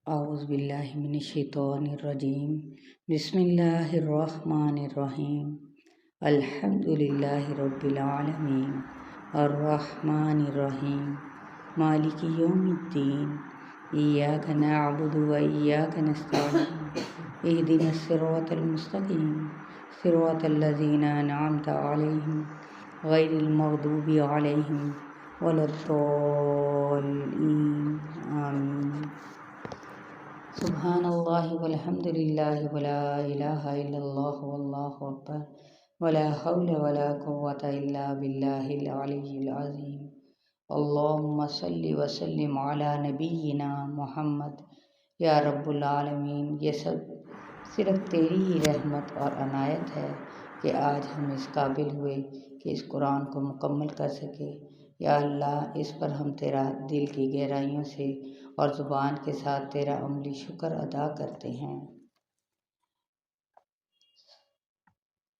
औज़ुबिल्लाहिमिनश्शैतानिर्रजीम बिस्मिल्लाहिर्रहमानिर्रहीम अल्हम्दुलिल्लाहि रब्बिल आलमीन अर्रहमानिर्रहीम मालिकि यौमिद्दीन इय्याका नअबुदु व इय्याका नस्तईन इहदिनस सिरातल मुस्तकीम सिरातल लज़ीना अनअमता अलैहिम गैरिल मग़दूबि अलैहिम वलद्दॉल्लीन आमीन। सुब्हानल्लाहि वल्हम्दुलिल्लाहि वला इलाहा इल्लल्लाह वल्लाहु अकबर वला हौला वला कुव्वता इल्ला बिल्लाहिल अलिय्यिल अज़ीम। अल्लाहुम्मा सल्लि व सल्लिम अला नबिय्यिना मुहम्मद। या रब्बुल आलमीन, ये सब सिर्फ तेरी ही रहमत और अनायत है कि आज हम इस काबिल हुए कि इस कुरान को मुकम्मल कर सके। या अल्लाह, इस पर हम तेरा दिल की गहराइयों से और ज़ुबान के साथ तेरा अमली शुक्र अदा करते हैं।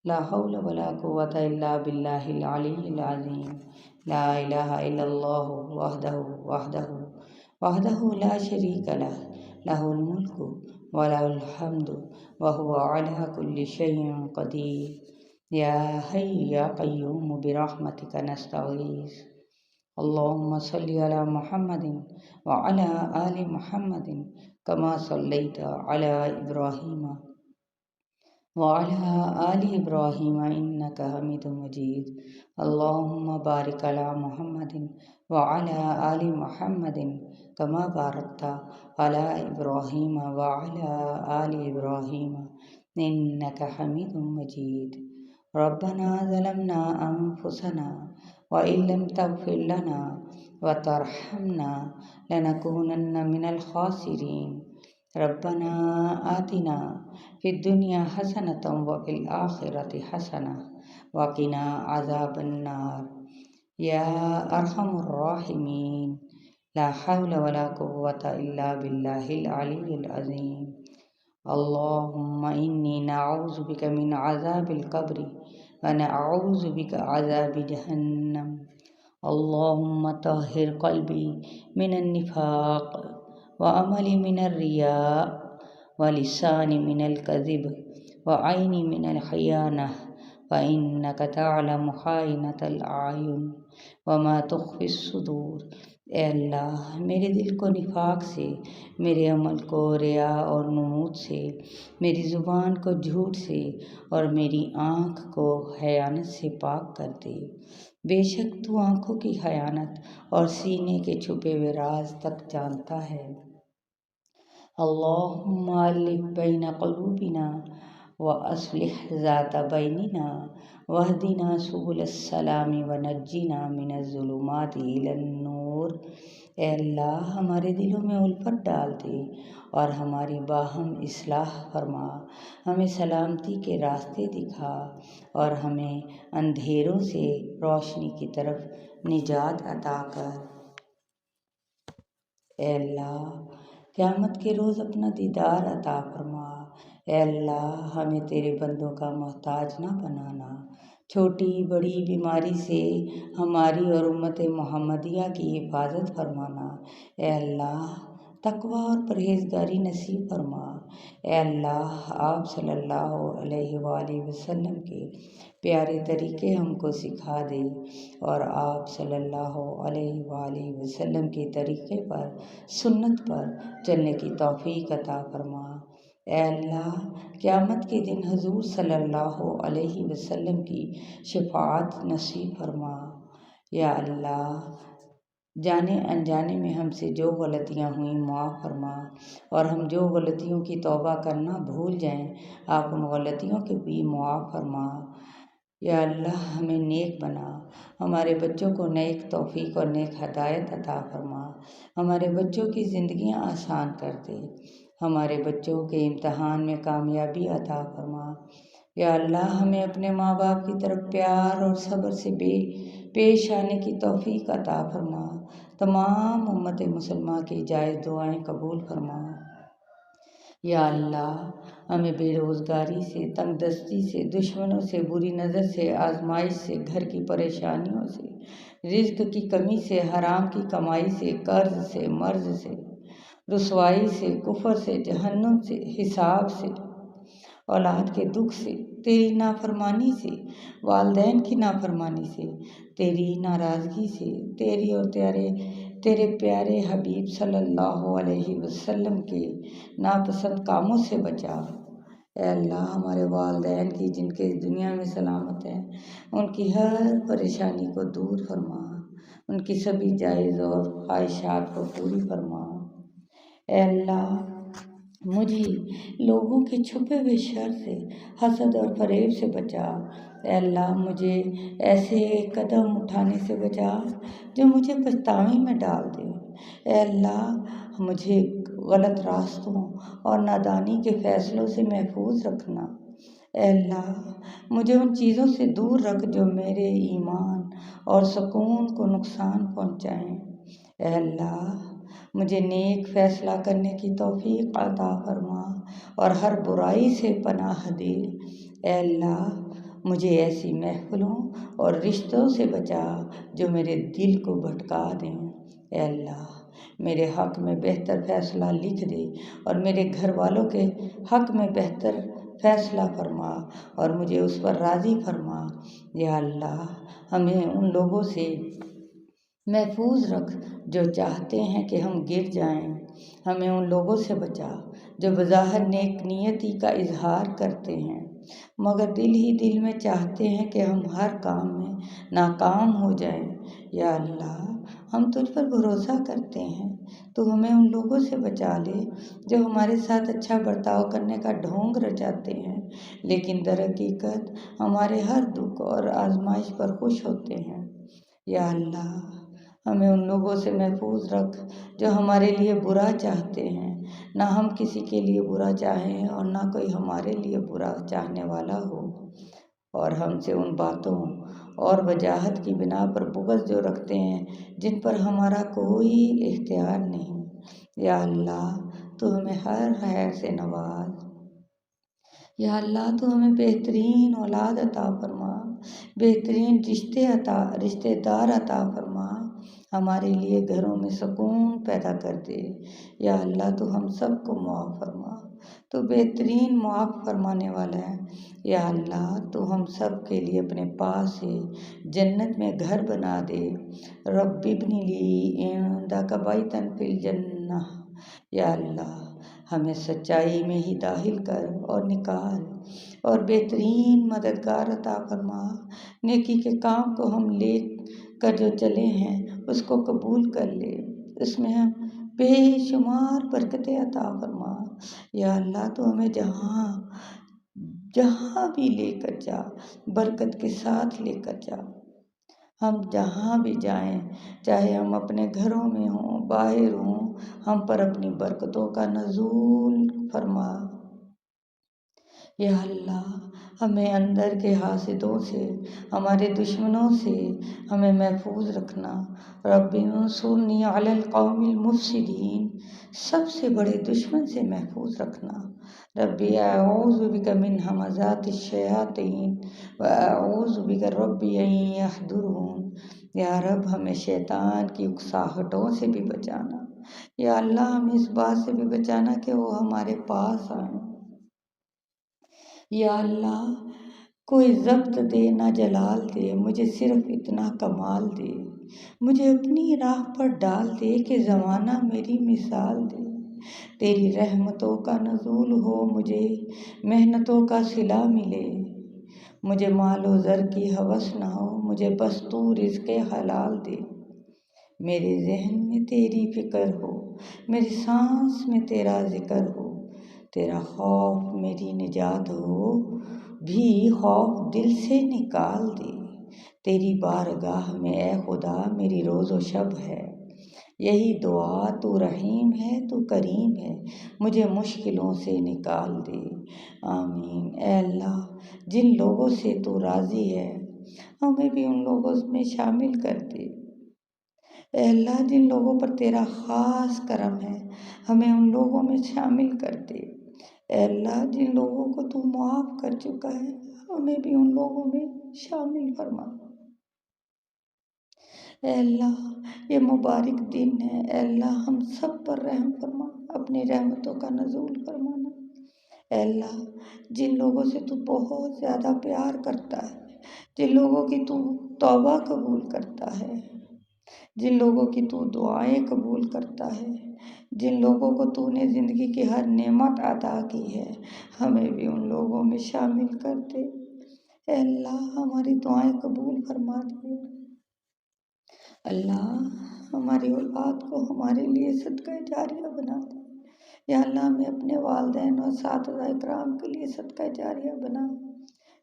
ला हौला वला कुव्वता इल्ला बिल्लाहिल अलिय्यिल अज़ीम। ला इलाहा इल्लल्लाहु वहदहु ला शरीका लह लहुल मुल्कु व लहुल हम्दु व हुवा अला कुल्लि शैइन क़दीर। या हय्यु या क़य्यूम बिरहमतिका नस्तगीस। अल्लाहुम्मा सल्लि अला मुहम्मदिन व अला आलि मुहम्मदिन कमा सल्लैता अला इब्राहीम व अला आलि इब्राहीम इन्नका हमीदुम मजीद। अल्लाहुम्मा बारिक अला मुहम्मदिन व अला आलि मुहम्मदिन कमा बारकता अला इब्राहीम व अला आलि इब्राहीम इन्नका हमीदुम मजीद। रब्बना ज़लमना अनफुसना व इल्लम तग़फिर लना व तरहमना लनकूनन्न मिनल खासिरीन। रब्बना आतिना फिद दुनिया हसनतम व फिल आखिरति हसना व क़िना अज़ाबन्नार। या अरहमुर राहिमीन। ला हौला वला कुव्वता इल्ला बिल्लाहिल अलिय्यिल अज़ीम। अल्लाहुम्मा इन्नी नअऊज़ु बिका मिन अज़ाबिल क़ब्रि व नअऊज़ु बिका अज़ाबि जहन्नम। अल्लाहुम्मा तहिर क़ल्बी मिनन निफ़ाक़ व अमली मिनर रिया व लिसानी मिनल कज़िब व ऐनी मिनल ख़ियानह व इन्नका तअलमु ख़ाइनतल अयुन व मा तुख़फ़िस सुदूर। ए अल्लाह, मेरे दिल को निफाक से, मेरे अमल को रिया और नुमूद से, मेरी ज़ुबान को झूठ से और मेरी आँख को खयानत से पाक कर दे। बेशक तू आँखों की खयानत और सीने के छुपे हुए राज तक जानता है। अल्लाहुम्मा अल्लिफ़ बैन क़ुलूबिना व अस्लिह ज़ाता बैनिना वहदिना सुबुलस्सलामी व नज्जिना मिनज़्ज़ुलुमाति इलन नूर। ए अल्लाह, हमारे दिलों में उल्फत डाल दे और हमारी बाहम इस्लाह फरमा। हमें सलामती के रास्ते दिखा और हमें अंधेरों से रोशनी की तरफ निजात अता कर। ए अल्लाह, क़यामत के रोज़ अपना दीदार अता फरमा। ए अल्लाह, हमें तेरे बंदों का मोहताज ना बनाना। छोटी बड़ी बीमारी से हमारी और उम्मत मोहम्मदिया की हिफाजत फरमाना। ए अल्लाह, तकवा और परहेज़गारी नसीब फरमा। ए अल्लाह, आप सल्लल्लाहु अलैहि वसल्लम के प्यारे तरीके हमको सिखा दे और आप सल्लल्लाहु अलैहि वसल्लम के तरीके पर, सुन्नत पर चलने की तौफ़ीक अता फरमा। ए अल्लाह, क़यामत के दिन हुज़ूर सल्लल्लाहु अलैहि वसल्लम की शफ़ाअत नसीब फरमा। या अल्लाह, जाने अनजाने में हमसे जो गलतियाँ हुई माफ़ फरमा और हम जो गलतियों की तौबा करना भूल जाएं, आप उन गलतियों के भी माफ़ फरमा। या अल्लाह, हमें नेक बना, हमारे बच्चों को नेक तौफ़ीक और नेक हदायत अता फरमा। हमारे बच्चों की ज़िंदगियाँ आसान कर दे, हमारे बच्चों के इम्तहान में कामयाबी अता फरमा। या अल्लाह, हमें अपने माँ बाप की तरफ प्यार और सब्र से पेश आने की तौफ़ीक अता फरमा। तमाम उम्मत मुसलमान की जायज़ दुआएं कबूल फरमा। या अल्लाह, हमें बेरोज़गारी से, तंगदस्ती से, दुश्मनों से, बुरी नज़र से, आजमाइश से, घर की परेशानियों से, रिज़्क़ की कमी से, हराम की कमाई से, कर्ज़ से, मर्ज़ से, रुसवाई से, कुफर से, जहन्नुम से, हिसाब से, औलाद के दुख से, तेरी नाफरमानी से, वालदैन की नाफरमानी से, तेरी नाराज़गी से, तेरी और तेरे प्यारे हबीब सल्लल्लाहु अलैहि वसल्लम के नापसंद कामों से बचा। ऐ अल्लाह, हमारे वालदैन की जिनके दुनिया में सलामत है, उनकी हर परेशानी को दूर फरमा, उनकी सभी जायज़ और ख्वाहिशात को पूरी फरमा। ऐ अल्लाह, मुझे लोगों के छुपे हुए शर से, हसद और फरेब से बचा। ऐ अल्लाह, मुझे ऐसे कदम उठाने से बचा जो मुझे पछतावे में डाल दे। ऐ अल्लाह, मुझे गलत रास्तों और नादानी के फ़ैसलों से महफूज रखना। ऐ अल्लाह, मुझे उन चीज़ों से दूर रख जो मेरे ईमान और सुकून को नुकसान पहुँचाएँ। ऐ अल्लाह, मुझे नेक फ़ैसला करने की तौफ़ीक़ अता फरमा और हर बुराई से पनाह दे। ऐ अल्लाह, मुझे ऐसी महफ़िलों और रिश्तों से बचा जो मेरे दिल को भटका दें। ऐ अल्लाह, मेरे हक़ में बेहतर फ़ैसला लिख दे और मेरे घर वालों के हक़ में बेहतर फ़ैसला फरमा और मुझे उस पर राज़ी फरमा। या अल्लाह, हमें उन लोगों से महफूज रख जो चाहते हैं कि हम गिर जाएं। हमें उन लोगों से बचा जो बज़ाहिर नेक नियति का इजहार करते हैं मगर दिल ही दिल में चाहते हैं कि हम हर काम में नाकाम हो जाएं। या अल्लाह, हम तुझ पर भरोसा करते हैं, तो हमें उन लोगों से बचा ले जो हमारे साथ अच्छा बर्ताव करने का ढोंग रचाते हैं लेकिन दर हकीकत हमारे हर दुख और आजमाइश पर खुश होते हैं। या अल्लाह, हमें उन लोगों से महफूज रख जो हमारे लिए बुरा चाहते हैं। ना हम किसी के लिए बुरा चाहें और ना कोई हमारे लिए बुरा चाहने वाला हो, और हमसे उन बातों और वजाहत की बिना पर बुग़्ज़ जो रखते हैं जिन पर हमारा कोई इख्तियार नहीं। या अल्लाह, तो हमें हर खैर से नवाज। या अल्लाह, तो हमें बेहतरीन औलाद अता फरमा, बेहतरीन रिश्तेदार अता फरमा, हमारे लिए घरों में सुकून पैदा कर दे। या अल्लाह, तो हम सब को मुआफ़ फरमा, तो बेहतरीन मुआफ़ फरमाने वाला है। या अल्लाह, तो हम सब के लिए अपने पास से जन्नत में घर बना दे। रब्बि इब्नि ली इंदक बैतन फिल जन्नह। या अल्लाह, हमें सच्चाई में ही दाखिल कर और निकाल और बेहतरीन मददगार अता फरमा। नेकी के काम को हम ले कर जो चले हैं उसको कबूल कर ले, उसमें हम बेशुमार बरकतें अता फरमा। या अल्लाह, तो हमें जहाँ जहाँ भी लेकर जा बरकत के साथ लेकर जा। हम जहाँ भी जाएं, चाहे हम अपने घरों में हों, बाहर हों, हम पर अपनी बरकतों का नज़ूल फरमा। या अल्लाह, हमें अंदर के हासिदों से, हमारे दुश्मनों से हमें महफूज रखना। रब्बि उन्सुरनी अलल कौमिल मुफ़्सिदीन, सबसे बड़े दुश्मन से महफूज रखना। रब्बि अऊज़ु बिका मिन हमाज़ातिश शयातीन व अऊज़ु बिका रब्बि अन यहदुरून। या रब, हमें शैतान की उकसाहटों से भी बचाना। या अल्लाह, हमें इस बात से भी बचाना कि वो हमारे पास आए। या अल्लाह, कोई ज़ब्त दे ना जलाल दे, मुझे सिर्फ़ इतना कमाल दे, मुझे अपनी राह पर डाल दे कि ज़माना मेरी मिसाल दे। तेरी रहमतों का नज़ूल हो, मुझे मेहनतों का सिला मिले। मुझे मालो ज़र की हवस ना हो, मुझे बस तू रिज़्क़े हलाल दे। मेरे ज़हन में तेरी फ़िक्र हो, मेरी सांस में तेरा ज़िक्र हो, तेरा खौफ मेरी निजात हो, भी खौफ दिल से निकाल दे। तेरी बारगाह में ए खुदा मेरी रोज़ व शब है, यही दुआ, तू रहीम है, तू करीम है, मुझे मुश्किलों से निकाल दे। आमीन। ए अल्लाह, जिन लोगों से तू राज़ी है हमें भी उन लोगों में शामिल कर दे। ए अल्लाह, जिन लोगों पर तेरा ख़ास करम है हमें उन लोगों में शामिल कर दे। ए अल्लाह, जिन लोगों को तू मुआफ़ कर चुका है हमें भी उन लोगों में शामिल फरमा। ए अल्लाह, ये मुबारक दिन है। ए अल्लाह, हम सब पर रहम फरमा, अपनी रहमतों का नज़ूल फरमाना। ए अल्लाह, जिन लोगों से तू बहुत ज़्यादा प्यार करता है, जिन लोगों की तू तौबा कबूल करता है, जिन लोगों की तू दुआएं कबूल करता है, जिन लोगों को तूने ज़िंदगी की हर नेमत अता की है, हमें भी उन लोगों में शामिल कर दे। ए अल्लाह, हमारी दुआएं कबूल फरमा दे। अल्लाह, हमारी औलाद को हमारे लिए सदका जारिया बना दे। या अल्लाह, हमें अपने वालिदैन और साथिया इकराम के लिए सदका जारिया बना।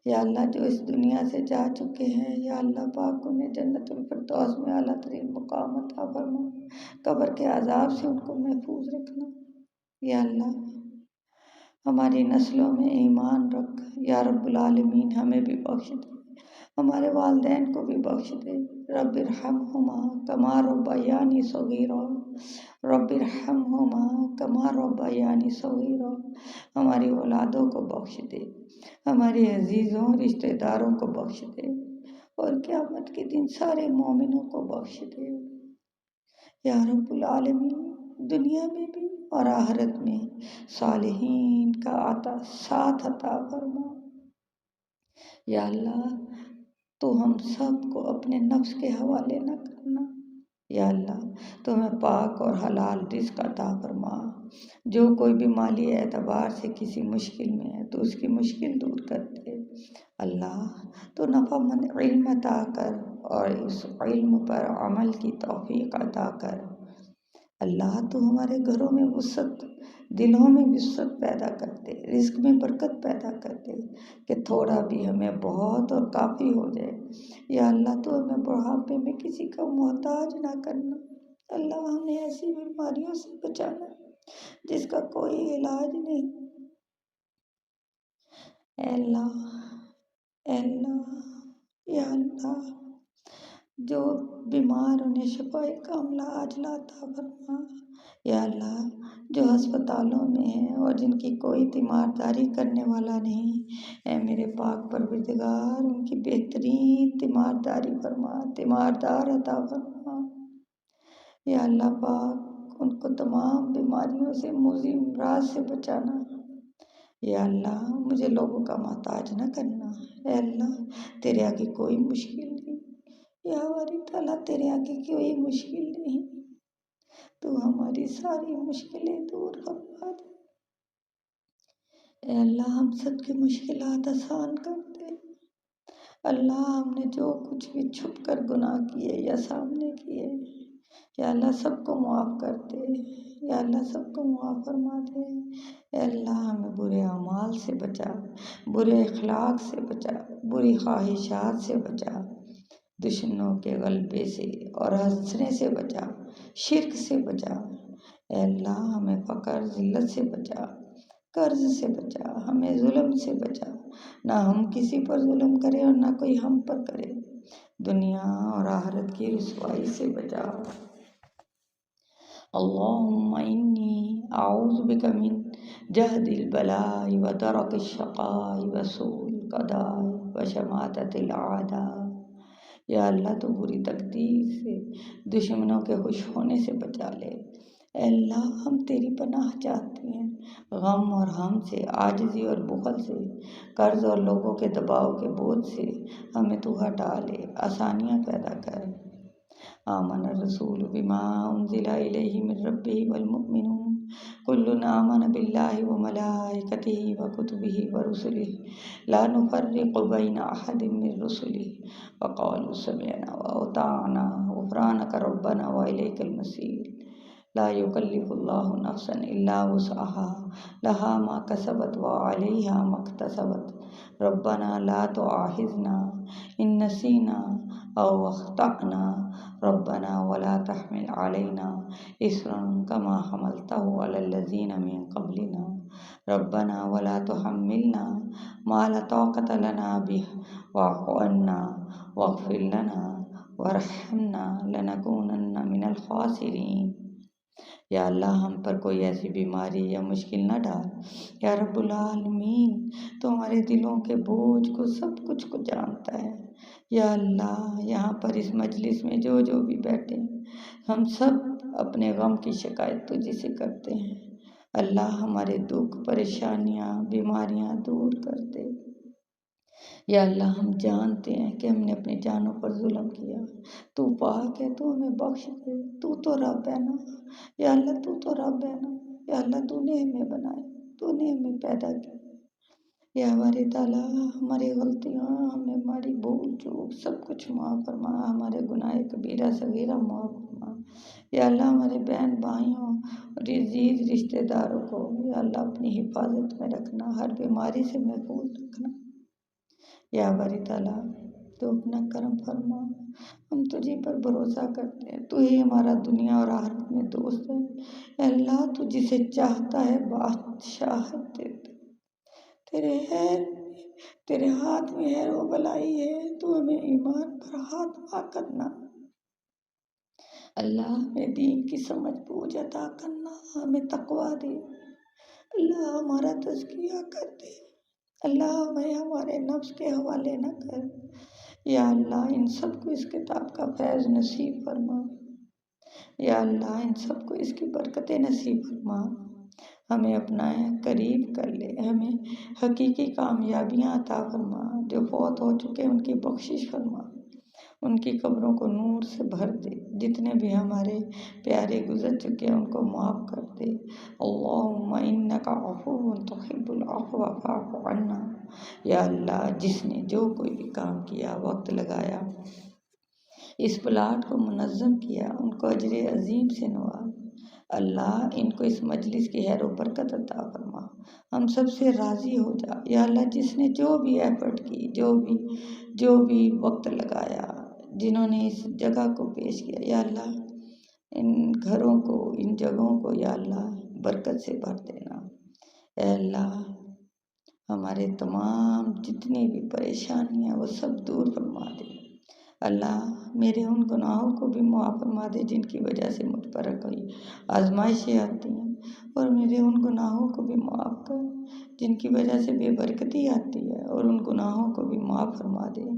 या अल्लाह, जो इस दुनिया से जा चुके हैं, या अल्लाह पाक उन्हें जन्नतुल फिरदौस में आला तरीन मुकाम अता फरमा। कब्र के अजाब से उनको महफूज रखना। या अल्लाह, हमारी नस्लों में ईमान रख। या रब्बुल आलमीन, हमें भी बख्श दे, हमारे वालिदैन को भी बख्श दे। रब्बिरहमहुमा कमा रब्बयानी सगीरा, रब्बिरहमहुमा कमा रब्बयानी सगीरा। हमारी औलादों को बख्श दे, हमारे अजीज़ों रिश्तेदारों को बख्श दे, और क़यामत के दिन सारे मोमिनों को बख्श दे। या रब्बुल आलमीन, दुनिया में भी और आखिरत में सालिहीन का आता साथ अता फरमा। या अल्लाह, तो हम सबको अपने नफ्स के हवाले न करना। या अल्लाह, तो हमें पाक और हलाल रिज़्क़ अता फरमा। जो कोई भी माली एतबार से किसी मुश्किल में है, तो उसकी मुश्किल दूर कर दे। अल्लाह, तो नफ़ामंद इल्म अता कर और उस इल्म पर अमल की तौफ़ीक़ अता कर। अल्लाह, तो हमारे घरों में वुसअत, दिलों में वुसअत पैदा कर दे, रिज़्क़ में बरकत पैदा कर दे, कि थोड़ा भी हमें बहुत और काफ़ी हो जाए। या अल्लाह, तो हमें बुढ़ापे में किसी का मोहताज ना करना। अल्लाह, हमें ऐसी बीमारियों से बचाना जिसका कोई इलाज नहीं। ए अल्लाह, ए अल्लाह, या अल्लाह, जो बीमार उन्हें शफ़ाए कामिला आजिला अता फरमा। या अल्लाह, जो अस्पतालों में हैं और जिनकी कोई तीमारदारी करने वाला नहीं, ऐ मेरे पाक परवरदिगार, उनकी बेहतरीन तीमारदारी फरमा, तीमारदार अता फरमा। या अल्लाह पाक, उनको तमाम बीमारियों से, मुज़ी अमराज से बचाना। या अल्लाह, मुझे लोगों का मोहताज न करना। ए अल्लाह, तेरे आगे कोई मुश्किल नहीं। या हमारी ताला, तेरे आगे कोई मुश्किल नहीं। तू हमारी सारी मुश्किलें दूर फरमा दे। ए अल्लाह, हम सब की मुश्किलात आसान कर दे। अल्लाह, हमने जो कुछ भी छुप कर गुनाह किए या सामने किए, या अल्लाह सबको माफ़ कर दे। या अल्लाह, सबको माफ़ फरमा दे। ए अल्लाह, हमें बुरे अमाल से बचा, बुरे अखलाक से बचा, बुरी ख्वाहिशात से बचा, दुश्मनों के गलबे से और हंसने से बचा, शिर्क से बचा। ए अल्लाह, हमें फ़क़र ज़िल्लत से बचा, कर्ज से बचा, हमें जुल्म से बचा। ना हम किसी पर जुल्म करें और ना कोई हम पर करे। दुनिया और आखिरत की रुसवाई से बचा। अल्लाहुम्मा इन्नी आऊज़ु बिका मिन जहदिल बलाई व दरकिश शक़ाई व सूइल क़दाई व शमाततिल आदा। या अल्लाह, तो बुरी तकदीर से, दुश्मनों के खुश होने से बचा ले। ए अल्लाह, हम तेरी पनाह चाहते हैं, गम और हम से, आजिज़ी और बुखल से, कर्ज और लोगों के दबाव के बोझ से हमें तू हटा ले, आसानियाँ पैदा कर। आमन रसूल बिमा उन्ज़िला इलैहि मिन रब्बिहि वल मुमिनून कुल्लुन आमन बिल्लाहि व मलाइकतिहि व कुतुबिहि व रुसुलिहि ला नुफ़र्रिक़ु बैना अहदिम मिन रुसुलिहि व क़ालू समिअना व अताअना ग़ुफ़रानक रब्बना व इलैकल मसीर। ला युकल्लिफ़ुल्लाहु नफ़्सन इल्ला वुसअहा लहा मा कसबत व अलैहा मक्तसबत। रब्बना ला तुआखिज़ना इन नसीना औ अख़्तअना रब्बना वला तहमिल अलैना इस्रन कमा हमलतहु अलल लज़ीना मिन क़ब्लिना रब्बना वला तुहम्मिलना मा ला ताक़त लना बिहि वाअफ़ु अन्ना वग़फ़िर लना वरहमना लनकूनन्ना मिनल ख़ासिरीन। या अल्लाह हम पर कोई ऐसी बीमारी या मुश्किल ना डाल। या रब्बुल आलमीन, तो हमारे दिलों के बोझ को सब कुछ को जानता है। या अल्लाह, यहाँ पर इस मजलिस में जो जो भी बैठे हम सब अपने गम की शिकायत तुझे से करते हैं। अल्लाह हमारे दुख, परेशानियाँ, बीमारियाँ दूर कर दे। या अल्लाह, हम जानते हैं कि हमने अपनी जानों पर जुल्म किया। तू पाक है, तू हमें बख्श दे। तू तो रब है ना। या अल्लाह, तू तो रब है ना। या अल्लाह, तूने हमें बनाया, तूने हमें पैदा किया। या हमारे ताला, हमारी गलतियाँ, हमें हमारी भूल चूक सब कुछ माफ़ फरमा। हमारे गुनाह कबीरा सगीरा माफ़ फरमा। या अल्लाह, हमारे बहन भाइयों और अजीज रिश्तेदारों को या अल्लाह अपनी हिफाजत में रखना, हर बीमारी से महफूज रखना। या बारी ताला, तो अपना करम फरमा। हम तुझे पर भरोसा करते हैं, तू ही हमारा दुनिया और आखिरत में दोस्त है। या अल्लाह, तू जिसे चाहता है बादशाहत देता। तेरे है तेरे हाथ में है वो भलाई है। तू हमें ईमान पर हाथ करना। अल्लाह, हमें दीन की समझ बूझ अता करना, हमें तकवा दे। अल्लाह, हमारा तज़किया कर दे। अल्लाह, हमें हमारे नफ्स के हवाले न कर। या अल्लाह, इन सबको इस किताब का फैज़ नसीब फरमा। या अल्लाह, इन सबको इसकी बरकतें नसीब फरमा। हमें अपनाए करीब कर ले। हमें हकीकी कामयाबियाँ अता फरमा। जो फौत हो चुके उनकी बख्शिश फरमा। उनकी कब्रों को नूर से भर दे। जितने भी हमारे प्यारे गुजर चुके हैं उनको माफ़ कर दे। अल्लाहुम्मा इन्नका अफ़ुव्वुन तुहिब्बुल अफ़्व फ़अफ़ु अन्ना। या अल्लाह, जिसने जो कोई भी काम किया, वक्त लगाया, इस प्लाट को मुनज़्ज़म किया, उनको अजर अजीम से नवाज। अल्लाह, इनको इस मजलिस की हैर बरकत अता फरमा। हम सब से राज़ी हो जा। या अल्लाह, जिसने जो भी एफर्ट की, जो भी वक्त लगाया, जिन्होंने इस जगह को पेश किया, या अल्लाह, इन घरों को, इन जगहों को या अल्लाह बरकत से भर देना। या अल्लाह, हमारे तमाम जितनी भी परेशानियाँ वो सब दूर फरमा दे। अल्लाह, मेरे उन गुनाहों को भी मुआफ़ फरमा दे जिनकी वजह से मुझ पर कोई आजमाइशें आती हैं, और मेरे उन गुनाहों को भी मुआफ़ कर जिनकी वजह से बेबरकती आती है, और उन गुनाहों को भी मुआफ़ फरमा दे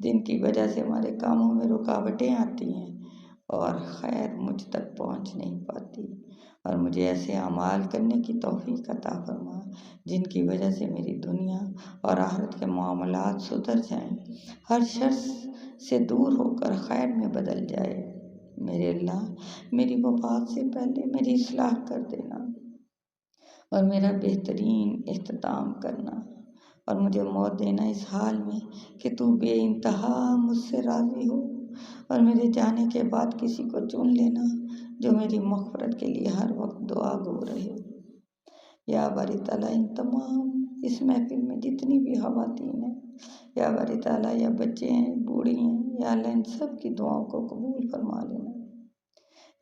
जिनकी वजह से हमारे कामों में रुकावटें आती हैं और खैर मुझ तक पहुंच नहीं पाती। और मुझे ऐसे अमाल करने की तौफीक अता फरमा जिनकी वजह से मेरी दुनिया और आखिरत के मामलात सुधर जाएं, हर शर से दूर होकर खैर में बदल जाए। मेरे अल्लाह, मेरी वफ़ात से पहले मेरी इस्लाह कर देना और मेरा बेहतरीन इख्तिताम करना, और मुझे मौत देना इस हाल में कि तू बेइंतहा मुझसे राज़ी हो, और मेरे जाने के बाद किसी को चुन लेना जो मेरी मग़फ़िरत के लिए हर वक्त दुआ गो रहे। या बारी ताला, इन तमाम इस महफिल में जितनी भी ख़वातीन हैं, या बारी ताला, या बच्चे हैं, बूढ़ी हैं, या अल्लाह, इन सब की दुआओं को कबूल फरमा लेना।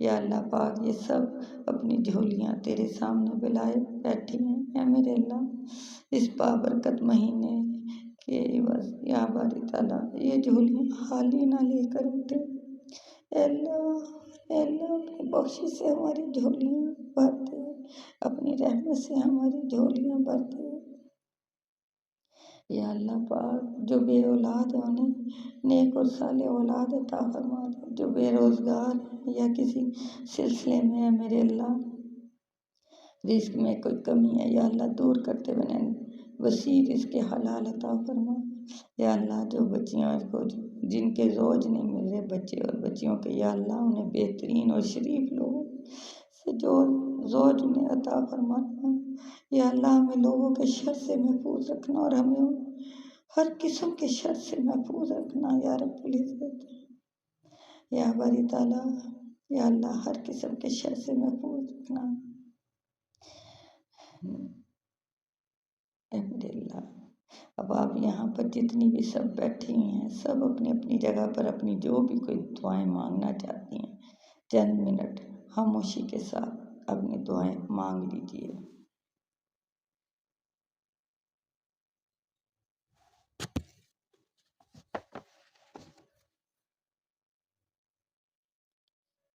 या अल्लाह पाक, ये सब अपनी झोलियाँ तेरे सामने बिलाए बैठी हैं। या मेरे अल्लाह, इस बाबरकत महीने के बस या बारी ताला, ये झोलियाँ खाली ना लेकर उठे। अल्लाह, अपनी बख्शिश से हमारी झोलियाँ भर दे, अपनी रहमत से हमारी झोलियाँ भर दे। या अल्लाह पाक, जो बे औलाद है उन्हें नेक और साले औलाद अता फरमा दे। जो बेरोज़गार है या किसी सिलसिले में है, मेरे अल्लाह, रिस्क में कोई कमी है, या अल्लाह दूर करते बने वसी रिस्क हलाल अता फरमा। या अल्लाह, जो बच्चियों को जिनके ज़ौज नहीं मिल रहे, बच्चे और बच्चियों के, या अल्लाह उन्हें बेहतरीन और शरीफ लोगों से जो ज़ौज उन्हें अता फरमाना। या अल्लाह, हमें लोगों के शर से महफूज रखना और हमें हर किस्म के शर से महफूज रखना या रब्बुल इज़्ज़त। या बारी ताला, या अल्लाह, हर किस्म के शर से महफूज रखना। मेरे अल्लाह, अब आप यहाँ पर जितनी भी सब बैठी हुई हैं, सब अपनी अपनी जगह पर अपनी जो भी कोई दुआएं मांगना चाहती हैं, चंद मिनट खामोशी के साथ अपनी दुआएं मांग लीजिए।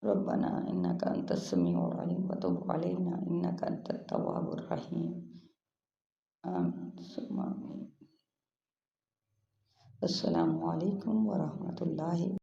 रब्बना इन्नका अंतस समीउल अलीम व तुब अलैना इन्नका अंतत तव्वाबुर रहीम। आमीन सुम्मा आमीन। अस्सलामु अलैकुम व रहमतुल्लाहि